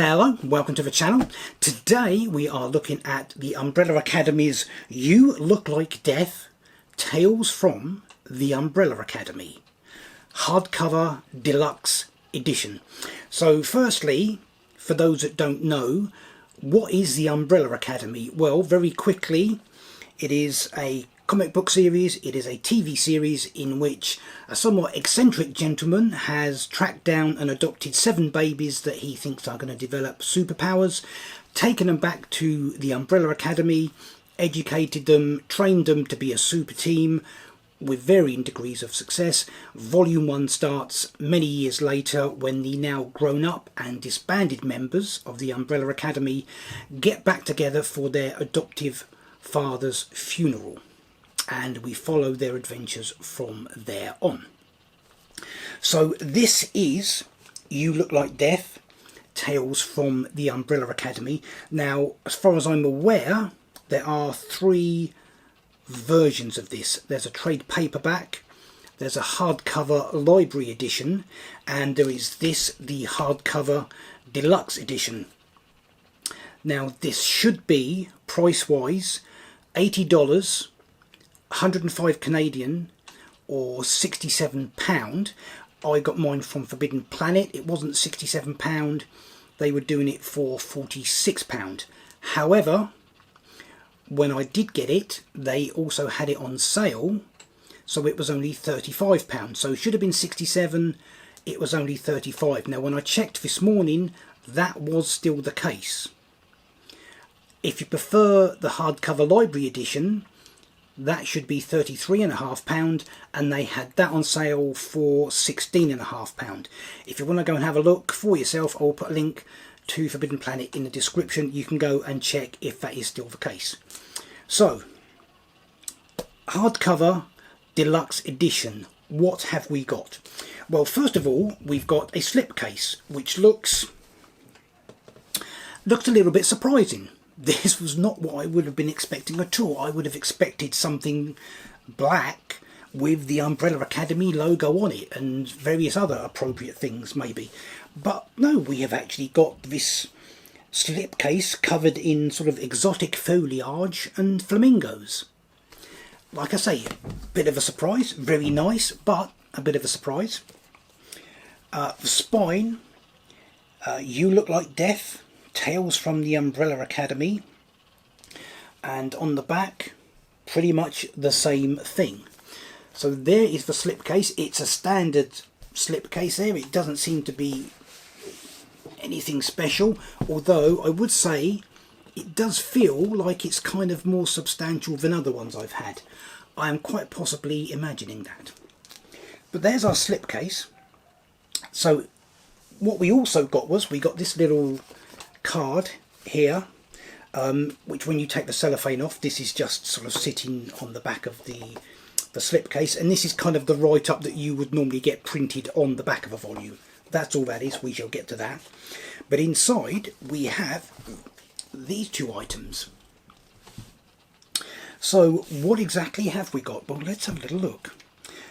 Hello, welcome to the channel. Today we are looking at the Umbrella Academy's You Look Like Death, Tales from the Umbrella Academy Hardcover Deluxe Edition. So firstly, for those that don't know, what is the Umbrella Academy? Well, very quickly, it is a comic book series, it is a TV series in which a somewhat eccentric gentleman has tracked down and adopted 7 babies that he thinks are going to develop superpowers, taken them back to the Umbrella Academy, educated them, trained them to be a super team with varying degrees of success. Volume 1 starts many years later when the now grown up and disbanded members of the Umbrella Academy get back together for their adoptive father's funeral, and we follow their adventures from there on. So this is You Look Like Death, Tales from the Umbrella Academy. Now, as far as I'm aware, there are 3 versions of this. There's a trade paperback, there's a hardcover library edition, and there is this, the hardcover deluxe edition. Now, this should be, price-wise, $80, 105 Canadian or £67. I got mine from Forbidden Planet. It wasn't £67, they were doing it for £46. However, when I did get it, they also had it on sale, so it was only £35. So it should have been 67, it was only 35. Now when I checked this morning, that was still the case. If you prefer the hardcover library edition, that should be £33.50, and they had that on sale for £16.50. If you want to go and have a look for yourself, I'll put a link to Forbidden Planet in the description. You can go and check if that is still the case. So, hardcover deluxe edition, what have we got? Well, first of all, we've got a slipcase, which looks a little bit surprising. This was not what I would have been expecting at all. I would have expected something black with the Umbrella Academy logo on it and various other appropriate things maybe. But no, we have actually got this slipcase covered in sort of exotic foliage and flamingos. Like I say, a bit of a surprise, very nice, but a bit of a surprise. The spine, You Look Like Death, Tales from the Umbrella Academy, and on the back pretty much the same thing. So there is the slipcase. It's a standard slipcase there. It doesn't seem to be anything special, although I would say it does feel like it's kind of more substantial than other ones I've had. I am quite possibly imagining that. But there's our slipcase. So what we also got was, we got this little card here, which when you take the cellophane off, this is just sort of sitting on the back of the slipcase, and this is kind of the write-up that you would normally get printed on the back of a volume. That's all that is. We shall get to that. But inside we have these 2 items. So what exactly have we got? Well, let's have a little look.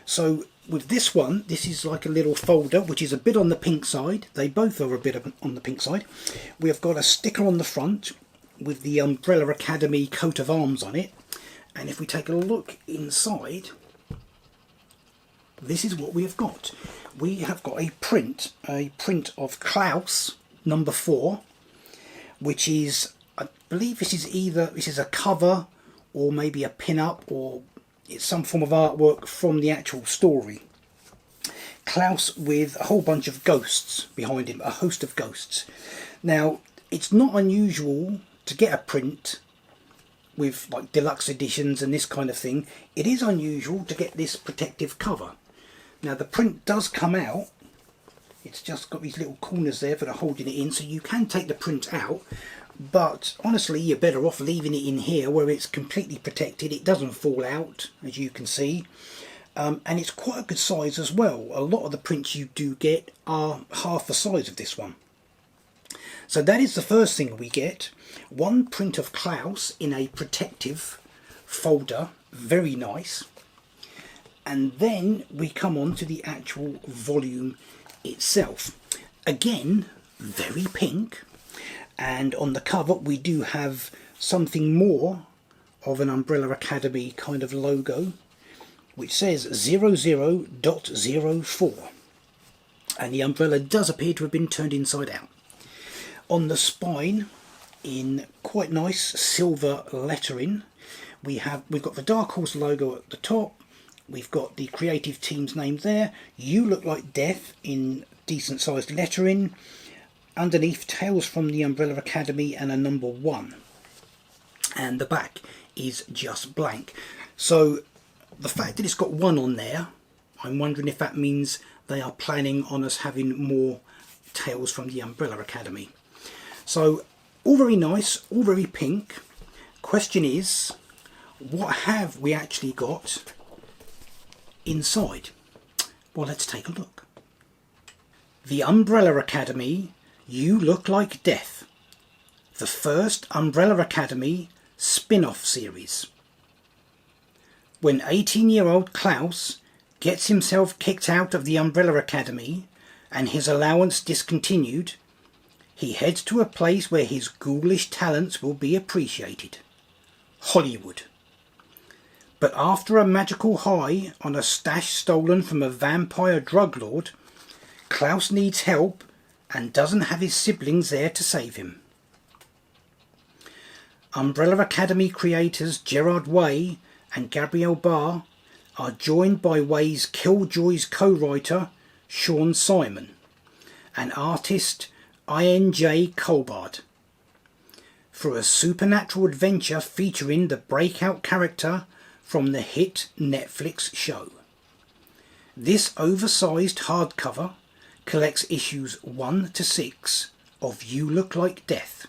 So with this one, this is like a little folder, which is a bit on the pink side. They both are a bit on the pink side. We have got a sticker on the front with the Umbrella Academy coat of arms on it. And if we take a look inside, this is what we have got. We have got a print of Klaus number 4, which is, I believe this is a cover or maybe a pin-up, or it's some form of artwork from the actual story. Klaus with a whole bunch of ghosts behind him, a host of ghosts. Now, it's not unusual to get a print with like deluxe editions and this kind of thing. It is unusual to get this protective cover. Now, the print does come out. It's just got these little corners there that are holding it in, so you can take the print out. But honestly, you're better off leaving it in here where it's completely protected. It doesn't fall out, as you can see. And it's quite a good size as well. A lot of the prints you do get are half the size of this one. So that is the first thing we get. One print of Klaus in a protective folder. Very nice. And then we come on to the actual volume itself. Again, very pink. And on the cover we do have something more of an Umbrella Academy kind of logo, which says 00.04, and the umbrella does appear to have been turned inside out. On the spine, in quite nice silver lettering, we've got the Dark Horse logo at the top. We've got the creative team's name there. You Look Like Death in decent sized lettering. Underneath, Tales from the Umbrella Academy and a number 1. And the back is just blank. So the fact that it's got 1 on there, I'm wondering if that means they are planning on us having more Tales from the Umbrella Academy. So all very nice, all very pink. Question is, what have we actually got inside? Well, let's take a look. The Umbrella Academy, You Look Like Death. The first Umbrella Academy spin-off series. When 18-year-old Klaus gets himself kicked out of the Umbrella Academy and his allowance discontinued, he heads to a place where his ghoulish talents will be appreciated. Hollywood. But after a magical high on a stash stolen from a vampire drug lord, Klaus needs help and doesn't have his siblings there to save him. Umbrella Academy creators Gerard Way and Gabrielle Barr are joined by Way's Killjoys co-writer Sean Simon and artist INJ Colbard for a supernatural adventure featuring the breakout character from the hit Netflix show. This oversized hardcover collects issues 1 to 6 of You Look Like Death.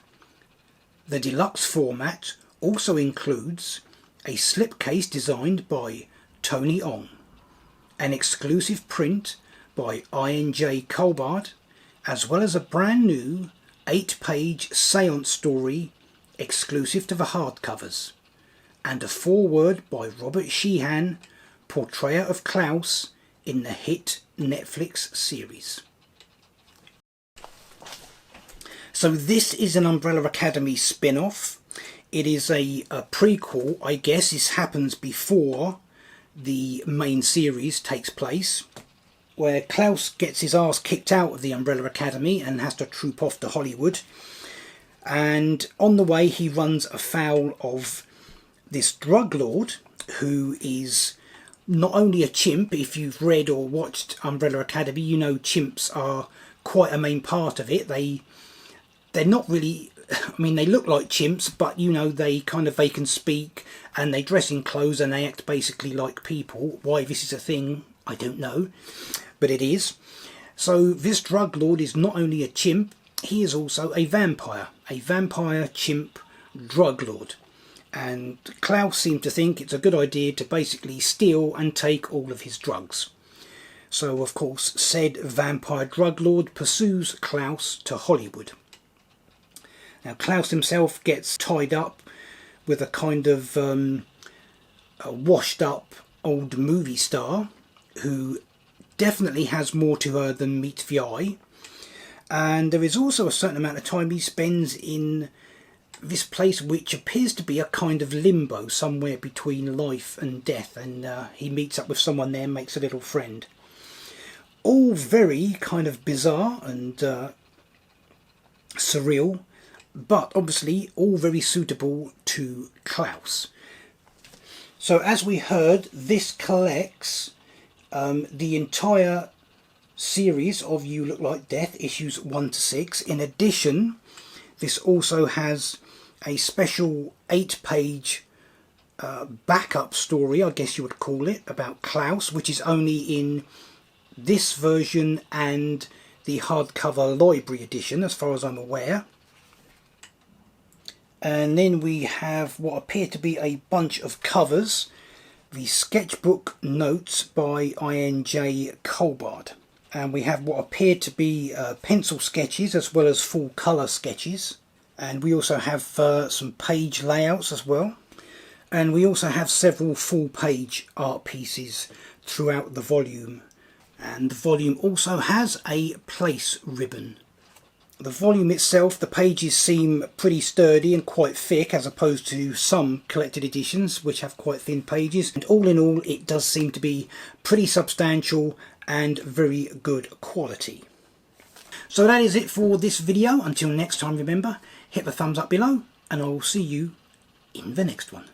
The deluxe format also includes a slipcase designed by Tony Ong, an exclusive print by INJ Colbard, as well as a brand new 8-page seance story exclusive to the hardcovers, and a foreword by Robert Sheehan, portrayer of Klaus in the hit Netflix series. So this is an Umbrella Academy spin-off. It is a prequel, I guess. This happens before the main series takes place, where Klaus gets his arse kicked out of the Umbrella Academy and has to troop off to Hollywood. And on the way he runs afoul of this drug lord, who is not only a chimp. If you've read or watched Umbrella Academy, you know chimps are quite a main part of it. They're not really, I mean, they look like chimps, but you know, they can speak and they dress in clothes and they act basically like people. Why this is a thing, I don't know, but it is. So this drug lord is not only a chimp, he is also a vampire chimp drug lord. And Klaus seemed to think it's a good idea to basically steal and take all of his drugs. So of course said vampire drug lord pursues Klaus to Hollywood. Now Klaus himself gets tied up with a kind of a washed up old movie star who definitely has more to her than meets the eye. And there is also a certain amount of time he spends in this place which appears to be a kind of limbo, somewhere between life and death, and he meets up with someone there and makes a little friend. All very kind of bizarre and surreal, but obviously all very suitable to Klaus. So as we heard, this collects the entire series of You Look Like Death, issues 1 to 6. In addition, this also has a special 8-page backup story, I guess you would call it, about Klaus, which is only in this version and the hardcover library edition, as far as I'm aware. And then we have what appear to be a bunch of covers, the sketchbook notes by INJ Colbard. And we have what appear to be pencil sketches as well as full colour sketches. And we also have some page layouts as well. And we also have several full page art pieces throughout the volume. And the volume also has a place ribbon. The volume itself, the pages seem pretty sturdy and quite thick as opposed to some collected editions which have quite thin pages. And all in all, it does seem to be pretty substantial and very good quality. So that is it for this video. Until next time, remember, hit the thumbs up below and I will see you in the next one.